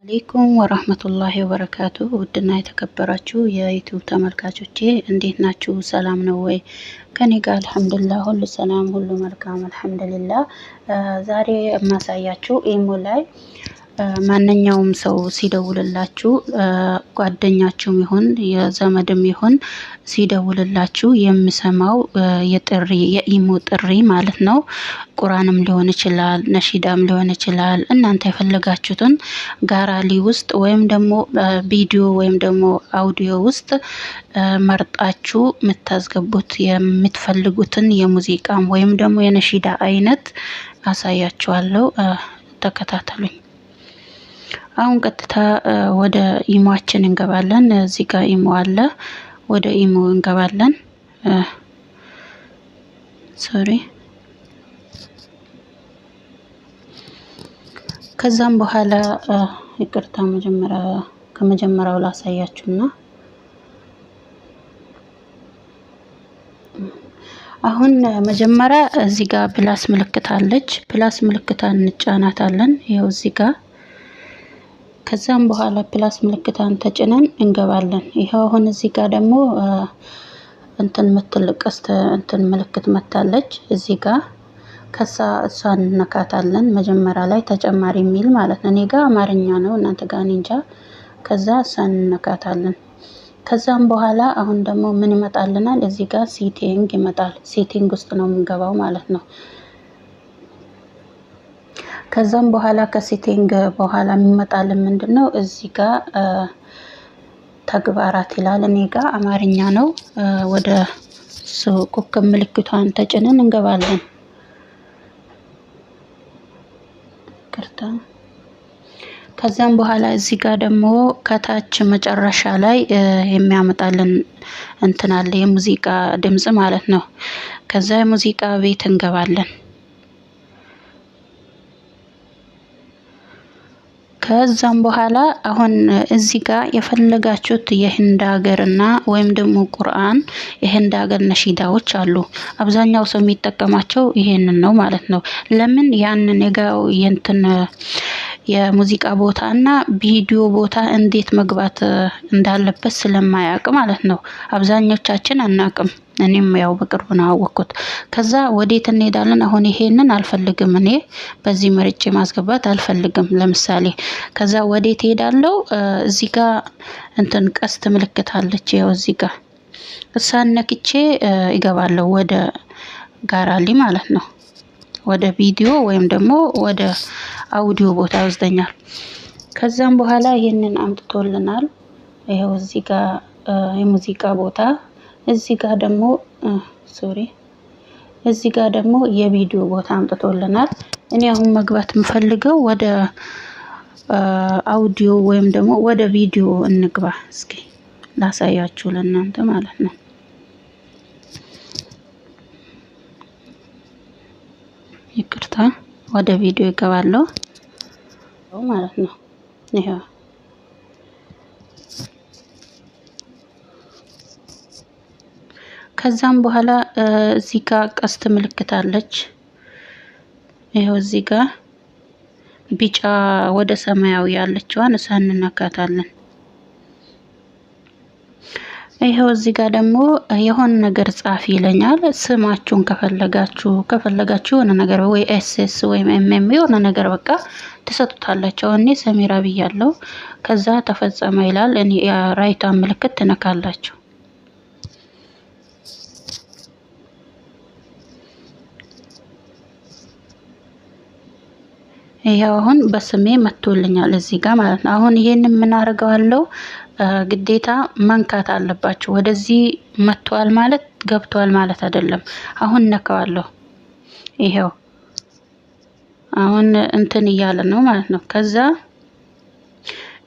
አለይኩም ወራህመቱላሂ ወበረካቱ ውድና የተከበራችሁ የዩቲዩብ ተመልካቾቼ እንዴት ናችሁ? ሰላም ነው ወይ? ከኔ ጋር አልሐምዱሊላህ ሁሉ ሰላም ሁሉ መልካም አልሐምዱሊላህ። ዛሬ የማሳያችሁ ኢሞ ላይ ማንኛውም ሰው ሲደውልላችሁ ጓደኛችሁም ይሁን የዘመድም ይሁን ሲደውልላችሁ የሚሰማው የኢሞ ጥሪ ማለት ነው። ቁርአንም ሊሆን ይችላል፣ ነሺዳም ሊሆን ይችላል። እናንተ የፈለጋችሁትን ጋራሊ ውስጥ ወይም ደግሞ ቪዲዮ ወይም ደግሞ አውዲዮ ውስጥ መርጣችሁ የምታስገቡት የምትፈልጉትን የሙዚቃም ወይም ደግሞ የነሺዳ አይነት አሳያችኋለሁ። ተከታተሉኝ። አሁን ቀጥታ ወደ ኢሞአችን እንገባለን። እዚህ ጋር ኢሞ አለ። ወደ ኢሞ እንገባለን። ከዛም በኋላ ይቅርታ ከመጀመሪያው ላሳያችሁና አሁን መጀመሪያ እዚህ ጋር ፕላስ ምልክት አለች። ፕላስ ምልክታን እንጫናታለን። ይሄው እዚህ ጋር ከዛም በኋላ ፕላስ ምልክታን ተጭነን እንገባለን። ይሄው አሁን እዚህ ጋር ደግሞ እንትን ምትልቀስተ እንትን ምልክት መታለች እዚህ ጋር ከዛ እሷን እንነካታለን። መጀመሪያ ላይ ተጨማሪ የሚል ማለት ነው። እኔ ጋር አማርኛ ነው፣ እናንተ ጋር እንጃ። ከዛ እሷን እንነካታለን። ከዛም በኋላ አሁን ደግሞ ምን ይመጣልናል? እዚህ ጋር ሴቲንግ ይመጣል። ሴቲንግ ውስጥ ነው የምንገባው ማለት ነው። ከዛም በኋላ ከሴቲንግ በኋላ የሚመጣልን ምንድነው? እዚህ ጋር ተግባራት ይላል። እኔ ጋር አማርኛ ነው። ወደ ኮከብ ምልክቷን ተጭነን እንገባለን። ከዛም በኋላ እዚህ ጋር ደግሞ ከታች መጨረሻ ላይ የሚያመጣልን እንትን አለ፣ የሙዚቃ ድምጽ ማለት ነው። ከዛ የሙዚቃ ቤት እንገባለን። ከዛም በኋላ አሁን እዚህ ጋር የፈለጋችሁት የህንድ ሀገርና ወይም ደግሞ ቁርአን የህንድ ሀገር ነሺዳዎች አሉ። አብዛኛው ሰው የሚጠቀማቸው ይሄንን ነው ማለት ነው። ለምን ያንን የጋው የእንትን የሙዚቃ ቦታ እና ቪዲዮ ቦታ እንዴት መግባት እንዳለበት ስለማያውቅ ማለት ነው። አብዛኞቻችን አናውቅም። እኔም ያው በቅርቡ ነው አወቅኩት። ከዛ ወዴት እንሄዳለን? አሁን ይሄንን አልፈልግም፣ እኔ በዚህ መርጬ ማስገባት አልፈልግም። ለምሳሌ ከዛ ወዴት ሄዳለሁ? እዚህ ጋር እንትን ቀስት ምልክት አለች። ያው እዚህ ጋር እሷን ነክቼ ይገባለሁ ወደ ጋራሊ ማለት ነው። ወደ ቪዲዮ ወይም ደግሞ ወደ አውዲዮ ቦታ ይወስደኛል። ከዛም በኋላ ይሄንን አምጥቶልናል። ይሄው እዚህ ጋር የሙዚቃ ቦታ፣ እዚህ ጋር ደግሞ እዚህ ጋር ደግሞ የቪዲዮ ቦታ አምጥቶልናል። እኔ አሁን መግባት የምፈልገው ወደ አውዲዮ ወይም ደግሞ ወደ ቪዲዮ እንግባ። እስኪ ላሳያችሁ ለእናንተ ማለት ነው። ይቅርታ ወደ ቪዲዮ ይገባለሁ ማለት ነው። ይሄው ከዛም በኋላ እዚህ ጋር ቀስት ምልክት አለች። ይሄው እዚህ ጋር ቢጫ ወደ ሰማያዊ ያለችዋን እሷን እንነካታለን። ይሄው እዚህ ጋር ደግሞ የሆነ ነገር ጻፊ ይለኛል። ስማችሁን ከፈለጋችሁ የሆነ ነገር ወይ ኤስኤስ ወይ ኤምኤም የሆነ ነገር በቃ ትሰጡታላችሁ። እኔ ሰሚራ ብያለሁ። ከዛ ተፈጸመ ይላል። እኔ ራይቷ ምልክት ትነካላችሁ። ይሄው አሁን በስሜ መጥቶልኛል እዚህ ጋር ማለት ነው። አሁን ይሄንን ምን አደርገዋለሁ? ግዴታ መንካት አለባችሁ። ወደዚህ መጥቷል ማለት ገብቷል ማለት አይደለም። አሁን ነካዋለሁ። ይሄው አሁን እንትን እያለ ነው ማለት ነው። ከዛ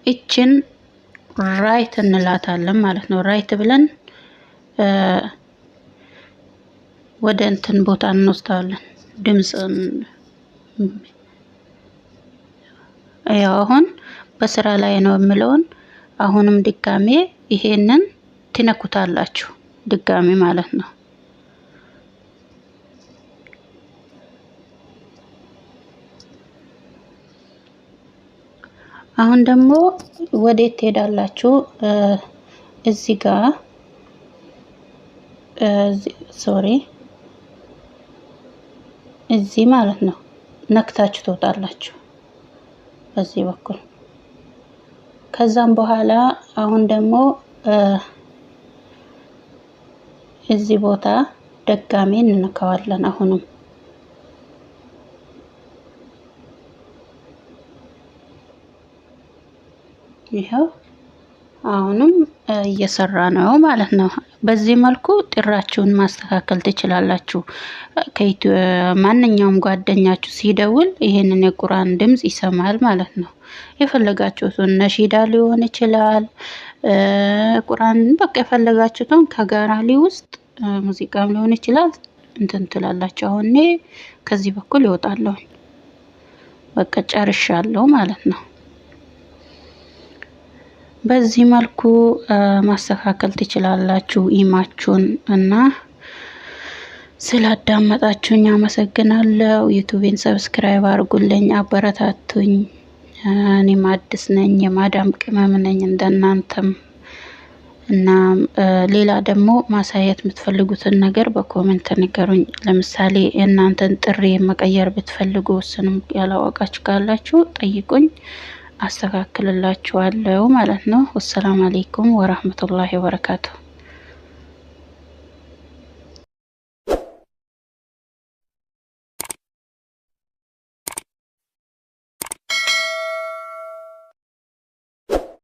እችን ራይት እንላታለን ማለት ነው። ራይት ብለን ወደ እንትን ቦታ እንወስዳለን። ድምጽን ያው አሁን በስራ ላይ ነው የምለውን አሁንም ድጋሜ ይሄንን ትነኩታላችሁ ድጋሜ ማለት ነው። አሁን ደግሞ ወዴት ትሄዳላችሁ? እዚህ ጋር ሶሪ እዚህ ማለት ነው ነክታችሁ ትወጣላችሁ በዚህ በኩል። ከዛም በኋላ አሁን ደግሞ እዚህ ቦታ ደጋሜ እንነካዋለን። አሁንም ይሄው አሁንም እየሰራ ነው ማለት ነው። በዚህ መልኩ ጥራችሁን ማስተካከል ትችላላችሁ። ማንኛውም ጓደኛችሁ ሲደውል ይሄንን የቁርአን ድምጽ ይሰማል ማለት ነው። የፈለጋችሁትን ነሺዳ ሊሆን ይችላል፣ ቁርአን በቃ የፈለጋችሁትን ከጋራሊ ውስጥ ሙዚቃም ሊሆን ይችላል እንትን ትላላችሁ። አሁን እኔ ከዚህ በኩል ይወጣለሁ። በቃ ጨርሻለሁ ማለት ነው። በዚህ መልኩ ማስተካከል ትችላላችሁ ኢማችሁን። እና ስላዳመጣችሁኝ አመሰግናለሁ። ዩቲዩብን ሰብስክራይብ አድርጉልኝ፣ አበረታቱኝ። እኔም አዲስ ነኝ፣ የማዳም ቅመም ነኝ እንደናንተም። እና ሌላ ደግሞ ማሳየት የምትፈልጉትን ነገር በኮሜንት ንገሩኝ። ለምሳሌ እናንተን ጥሪ መቀየር ብትፈልጉ እሱንም ያላወቃችሁ ካላችሁ ጠይቁኝ፣ አስተካክልላችኋለሁ ማለት ነው። ወሰላም አለይኩም ወራህመቱላሂ ወበረካቱ።